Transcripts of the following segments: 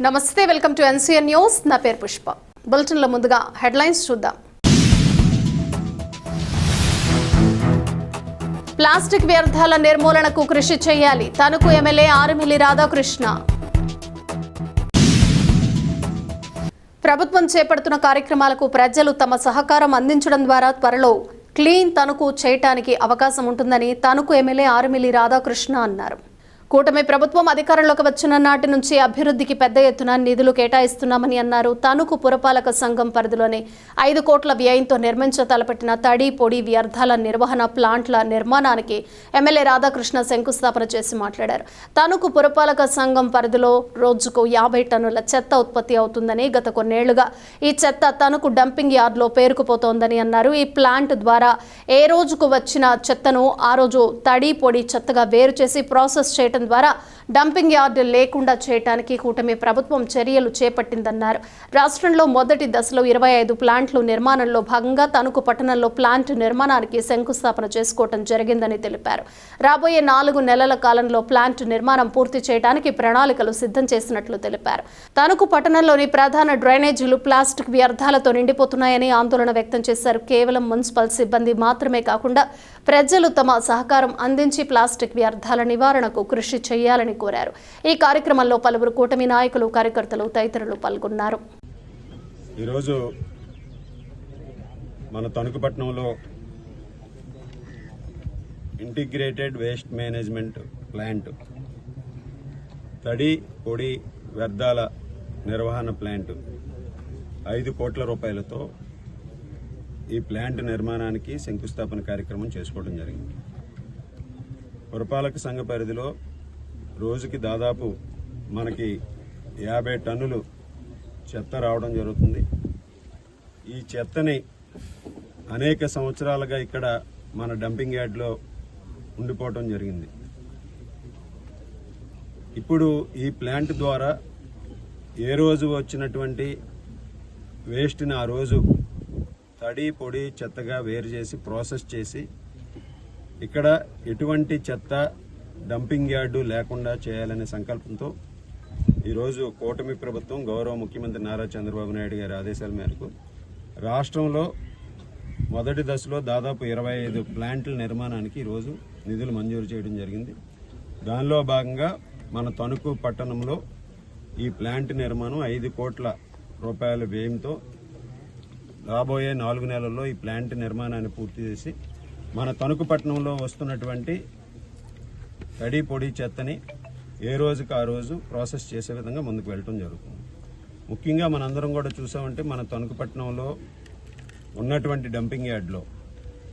నమస్తే, welcome to NCN news. నా పేరు పుష్ప. బులెటిన్లో ముందుగా హెడ్లైన్స్ చూద్దాం. ప్లాస్టిక్ వ్యర్థాల నిర్మూలనకు కృషి చేయాలి. తణుకు ఎమ్మెల్యే ఆరుమిల్లి రాధాకృష్ణ. ప్రభుత్వం చేపడుతున్న కార్యక్రమాలకు ప్రజలు తమ సహకారం అందించడం ద్వారా త్వరలో క్లీన్ తణుకు చేయటానికి అవకాశం ఉంటుందని తణుకు ఎమ్మెల్యే ఆరుమిల్లి రాధాకృష్ణ అన్నారు. కూటమి ప్రభుత్వం అధికారంలోకి వచ్చిన నాటి నుంచి అభివృద్ధికి పెద్ద ఎత్తున నిధులు కేటాయిస్తున్నామని అన్నారు. తణుకు పురపాలక సంఘం పరిధిలోని 5 కోట్ల వ్యయంతో నిర్మించ తలపెట్టిన తడి పొడి వ్యర్థాల నిర్వహణ ప్లాంట్ల నిర్మాణానికి ఎమ్మెల్యే రాధాకృష్ణ శంకుస్థాపన చేసి మాట్లాడారు. తణుకు పురపాలక సంఘం పరిధిలో రోజుకు 50 టన్నుల చెత్త ఉత్పత్తి అవుతుందని, గత కొన్నేళ్లుగా ఈ చెత్త తణుకు డంపింగ్ యార్డ్లో పేరుకుపోతోందని అన్నారు. ఈ ప్లాంట్ ద్వారా ఏ రోజుకు వచ్చిన చెత్తను ఆ రోజు తడి పొడి చెత్తగా వేరు చేసి ప్రాసెస్ చేయడం ద్వారా డంపింగ్ యార్డు లేకుండా చేయడానికి కూటమి ప్రభుత్వం చర్యలు చేపట్టిందన్నారు. రాష్ట్రంలో మొదటి దశలో 25 ప్లాంట్లు నిర్మాణంలో భాగంగా తణుకు పట్టణంలో ప్లాంట్ నిర్మాణానికి శంకుస్థాపన చేసుకోవడం జరిగిందని తెలిపారు. రాబోయే 4 నెలల కాలంలో ప్లాంట్ నిర్మాణం పూర్తి చేయడానికి ప్రణాళికలు సిద్ధం చేసినట్లు తెలిపారు. తణుకు పట్టణంలోని ప్రధాన డ్రైనేజీలు ప్లాస్టిక్ వ్యర్థాలతో నిండిపోతున్నాయని ఆందోళన వ్యక్తం చేశారు. కేవలం మున్సిపల్ సిబ్బంది మాత్రమే కాకుండా ప్రజలు తమ సహకారం అందించి ప్లాస్టిక్ వ్యర్థాల నివారణకు కృషి చేయాలని కోరారు. ఈ కార్యక్రమంలో పలువురు కూటమి నాయకులు, కార్యకర్తలు తదితరులు పాల్గొన్నారు. ఈరోజు మన తణుకుపట్నంలో ఇంటిగ్రేటెడ్ వేస్ట్ మేనేజ్మెంట్ ప్లాంట్, తడి పొడి వ్యర్థాల నిర్వహణ ప్లాంట్ 5 కోట్ల రూపాయలతో ఈ ప్లాంట్ నిర్మాణానికి శంకుస్థాపన కార్యక్రమం చేసుకోవడం జరిగింది. పురపాలక సంఘ పరిధిలో రోజుకి దాదాపు మనకి 50 టన్నులు చెత్త రావడం జరుగుతుంది. ఈ చెత్తని అనేక సంవత్సరాలుగా ఇక్కడ మన డంపింగ్ యార్డ్లో ఉండిపోవడం జరిగింది. ఇప్పుడు ఈ ప్లాంట్ ద్వారా ఏ రోజు వచ్చినటువంటి వేస్ట్ని ఆ రోజు తడి పొడి చెత్తగా వేరు చేసి ప్రాసెస్ చేసి ఇక్కడ ఎటువంటి చెత్త డంపింగ్ యార్డు లేకుండా చేయాలనే సంకల్పంతో ఈరోజు కూటమి ప్రభుత్వం గౌరవ ముఖ్యమంత్రి నారా చంద్రబాబు నాయుడు గారి ఆదేశాల మేరకు రాష్ట్రంలో మొదటి దశలో దాదాపు 25 ప్లాంట్ల నిర్మాణానికి ఈరోజు నిధులు మంజూరు చేయడం జరిగింది. దానిలో భాగంగా మన తణుకు పట్టణంలో ఈ ప్లాంట్ నిర్మాణం 5 కోట్ల రూపాయల వ్యయంతో రాబోయే 4 నెలల్లో ఈ ప్లాంట్ నిర్మాణాన్ని పూర్తి చేసి మన తణుకు పట్టణంలో వస్తున్నటువంటి తడి పొడి చెత్తని ఏ రోజుకి ఆ రోజు ప్రాసెస్ చేసే విధంగా ముందుకు వెళ్ళటం జరుగుతుంది. ముఖ్యంగా మనందరం కూడా చూసామంటే మన తణుకు పట్టణంలో ఉన్నటువంటి డంపింగ్ యార్డ్లో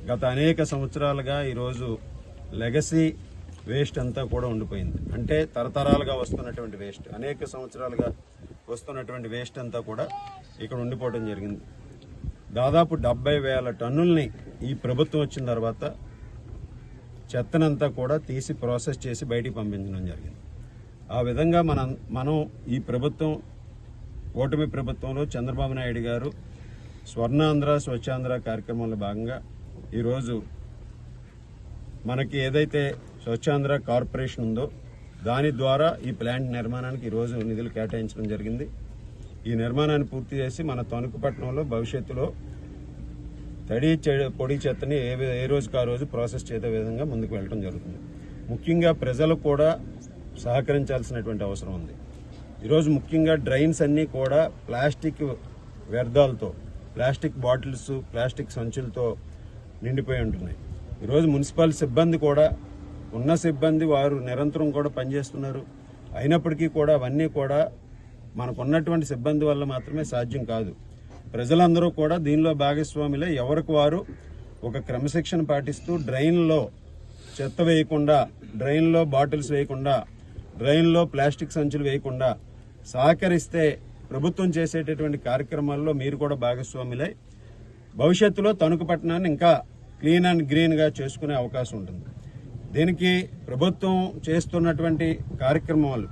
గత అనేక సంవత్సరాలుగా ఈరోజు లెగసీ వేస్ట్ అంతా కూడా ఉండిపోయింది. అంటే తరతరాలుగా వస్తున్నటువంటి వేస్ట్, అనేక సంవత్సరాలుగా వస్తున్నటువంటి వేస్ట్ అంతా కూడా ఇక్కడ ఉండిపోవడం జరిగింది. దాదాపు 70,000 టన్నుల్ని ఈ ప్రభుత్వం వచ్చిన తర్వాత చెత్తనంతా కూడా తీసి ప్రాసెస్ చేసి బయటికి పంపించడం జరిగింది. ఆ విధంగా మనం ఈ ప్రభుత్వం, కూటమి ప్రభుత్వంలో చంద్రబాబు నాయుడు గారు స్వర్ణాంధ్ర స్వచ్ఛాంధ్ర కార్యక్రమంలో భాగంగా ఈరోజు మనకి ఏదైతే స్వచ్ఛాంధ్ర కార్పొరేషన్ ఉందో దాని ద్వారా ఈ ప్లాంట్ నిర్మాణానికి ఈరోజు నిధులు కేటాయించడం జరిగింది. ఈ నిర్మాణాన్ని పూర్తి చేసి మన తణుకు పట్టణంలో భవిష్యత్తులో తడి పొడి చెత్తని ఏ రోజుకి ఆ రోజు ప్రాసెస్ చేసే విధంగా ముందుకు వెళ్ళడం జరుగుతుంది. ముఖ్యంగా ప్రజలు కూడా సహకరించాల్సినటువంటి అవసరం ఉంది. ఈరోజు ముఖ్యంగా డ్రైన్స్ అన్నీ కూడా ప్లాస్టిక్ వ్యర్థాలతో, ప్లాస్టిక్ బాటిల్స్, ప్లాస్టిక్ సంచులతో నిండిపోయి ఉంటున్నాయి. ఈరోజు మున్సిపల్ సిబ్బంది కూడా, ఉన్న సిబ్బంది వారు నిరంతరం కూడా పనిచేస్తున్నారు. అయినప్పటికీ కూడా అవన్నీ కూడా మనకున్నటువంటి సిబ్బంది వల్ల మాత్రమే సాధ్యం కాదు. ప్రజలందరూ కూడా దీనిలో భాగస్వాములే. ఎవరికి వారు ఒక క్రమశిక్షణ పాటిస్తూ డ్రైన్లో చెత్త వేయకుండా, డ్రైన్లో బాటిల్స్ వేయకుండా, డ్రైన్లో ప్లాస్టిక్ సంచులు వేయకుండా సహకరిస్తే ప్రభుత్వం చేసేటటువంటి కార్యక్రమాల్లో మీరు కూడా భాగస్వాములై భవిష్యత్తులో తణుకు పట్టణాన్ని ఇంకా క్లీన్ అండ్ గ్రీన్గా చేసుకునే అవకాశం ఉంటుంది. దీనికి ప్రభుత్వం చేస్తున్నటువంటి కార్యక్రమాలు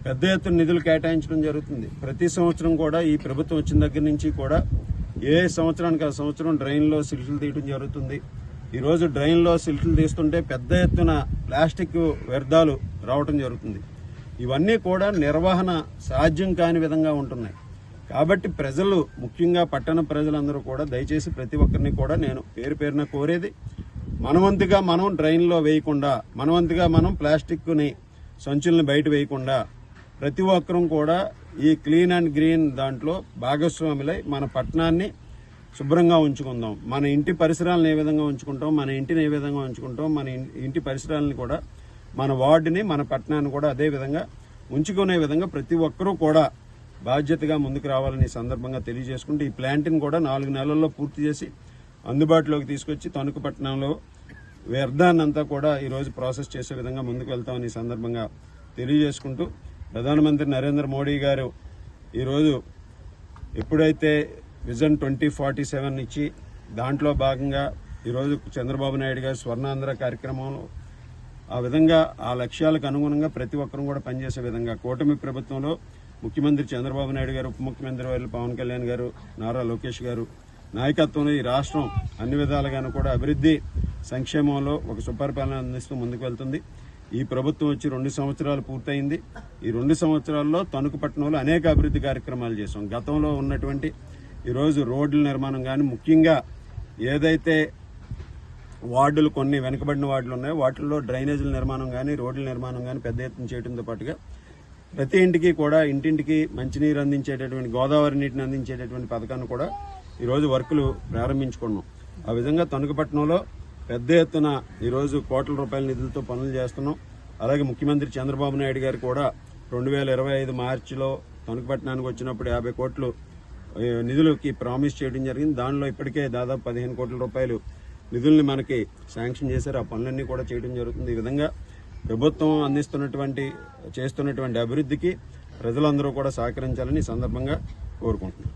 పెద్ద ఎత్తున నిధులు కేటాయించడం జరుగుతుంది. ప్రతి సంవత్సరం కూడా ఈ ప్రభుత్వం వచ్చిన దగ్గర నుంచి కూడా ఏ సంవత్సరానికి ఆ సంవత్సరం డ్రైన్లో సిల్టులు తీయడం జరుగుతుంది. ఈరోజు డ్రైన్లో సిల్టులు తీస్తుంటే పెద్ద ఎత్తున ప్లాస్టిక్ వ్యర్థాలు రావడం జరుగుతుంది. ఇవన్నీ కూడా నిర్వహణ సాధ్యం కాని విధంగా ఉంటున్నాయి. కాబట్టి ప్రజలు, ముఖ్యంగా పట్టణ ప్రజలందరూ కూడా దయచేసి ప్రతి ఒక్కరిని కూడా నేను పేరు పేరున కోరేది, మనవంతుగా మనం డ్రైన్లో వేయకుండా, మనవంతుగా మనం ప్లాస్టిక్ని సంచుల్ని బయట వేయకుండా ప్రతి ఒక్కరూ కూడా ఈ క్లీన్ అండ్ గ్రీన్ దాంట్లో భాగస్వాములై మన పట్టణాన్ని శుభ్రంగా ఉంచుకుందాం. మన ఇంటి పరిసరాలను ఏ విధంగా ఉంచుకుంటాం, మన ఇంటిని ఏ విధంగా ఉంచుకుంటాం, మన ఇంటి పరిసరాలను కూడా, మన వార్డుని, మన పట్టణాన్ని కూడా అదే విధంగా ఉంచుకునే విధంగా ప్రతి ఒక్కరూ కూడా బాధ్యతగా ముందుకు రావాలని సందర్భంగా తెలియజేసుకుంటూ ఈ ప్లాంట్ని కూడా 4 నెలల్లో పూర్తి చేసి అందుబాటులోకి తీసుకొచ్చి తణుకు పట్టణంలో వ్యర్థాన్నంతా కూడా ఈరోజు ప్రాసెస్ చేసే విధంగా ముందుకు వెళ్తామని సందర్భంగా తెలియజేసుకుంటూ, ప్రధానమంత్రి నరేంద్ర మోడీ గారు ఈరోజు ఎప్పుడైతే విజన్ 2047 ఇచ్చి దాంట్లో భాగంగా ఈరోజు చంద్రబాబు నాయుడు గారు స్వర్ణాంధ్ర కార్యక్రమంలో ఆ విధంగా ఆ లక్ష్యాలకు అనుగుణంగా ప్రతి ఒక్కరూ కూడా పనిచేసే విధంగా కూటమి ప్రభుత్వంలో ముఖ్యమంత్రి చంద్రబాబు నాయుడు గారు, ఉప ముఖ్యమంత్రి వర్యులు పవన్ కళ్యాణ్ గారు, నారా లోకేష్ గారు నాయకత్వంలో ఈ రాష్ట్రం అన్ని విధాలుగాను కూడా అభివృద్ధి సంక్షేమంలో ఒక సుపరిపాలన అందిస్తూ ముందుకు వెళ్తుంది. ఈ ప్రభుత్వం వచ్చి 2 సంవత్సరాలు పూర్తయింది. ఈ 2 సంవత్సరాల్లో తణుకు పట్టణంలో అనేక అభివృద్ధి కార్యక్రమాలు చేశాం. గతంలో ఉన్నటువంటి ఈరోజు రోడ్ల నిర్మాణం కానీ, ముఖ్యంగా ఏదైతే వార్డులు కొన్ని వెనుకబడిన వార్డులు ఉన్నాయో వాటిల్లో డ్రైనేజీల నిర్మాణం కానీ, రోడ్ల నిర్మాణం కానీ పెద్ద ఎత్తున చేయడంతో పాటుగా ప్రతి ఇంటికి కూడా ఇంటింటికి మంచినీరు అందించేటటువంటి, గోదావరి నీటిని అందించేటటువంటి పథకాన్ని కూడా ఈరోజు వర్కులు ప్రారంభించుకున్నాం. ఆ విధంగా తణుకు పట్టణంలో పెద్ద ఎత్తున ఈరోజు కోట్ల రూపాయల నిధులతో పనులు చేస్తున్నాం. అలాగే ముఖ్యమంత్రి చంద్రబాబు నాయుడు గారు కూడా 2025 మార్చిలో తణుకు పట్టణానికి వచ్చినప్పుడు 50 కోట్లు నిధులకి ప్రామిస్ చేయడం జరిగింది. దానిలో ఇప్పటికే దాదాపు 15 కోట్ల రూపాయలు నిధుల్ని మనకి శాంక్షన్ చేశారు. ఆ పనులన్నీ కూడా చేయడం జరుగుతుంది. ఈ విధంగా ప్రభుత్వం చేస్తున్నటువంటి అభివృద్ధికి ప్రజలందరూ కూడా సహకరించాలని ఈ సందర్భంగా కోరుకుంటున్నాను.